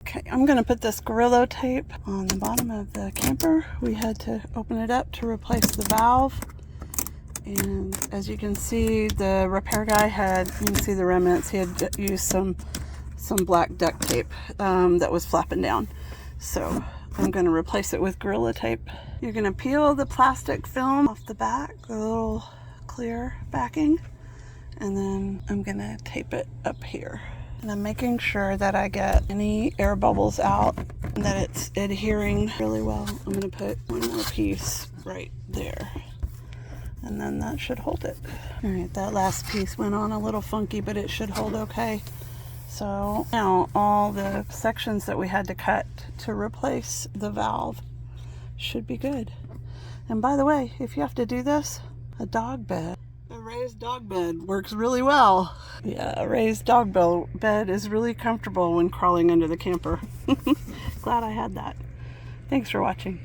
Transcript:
Okay, I'm going to put this Gorilla tape on the bottom of the camper. We had to open it up to replace the valve. And as you can see, the repair guy you can see the remnants. He had used some black duct tape that was flapping down. So I'm going to replace it with Gorilla tape. You're going to peel the plastic film off the back, the little clear backing. And then I'm going to tape it up here. And I'm making sure that I get any air bubbles out and that it's adhering really well. I'm going to put one more piece right there. And then that should hold it. All right, that last piece went on a little funky, but it should hold okay. So now all the sections that we had to cut to replace the valve should be good. And by the way, if you have to do this, a dog bed. A raised dog bed works really well. Yeah, a raised dog bed is really comfortable when crawling under the camper. Glad I had that. Thanks for watching.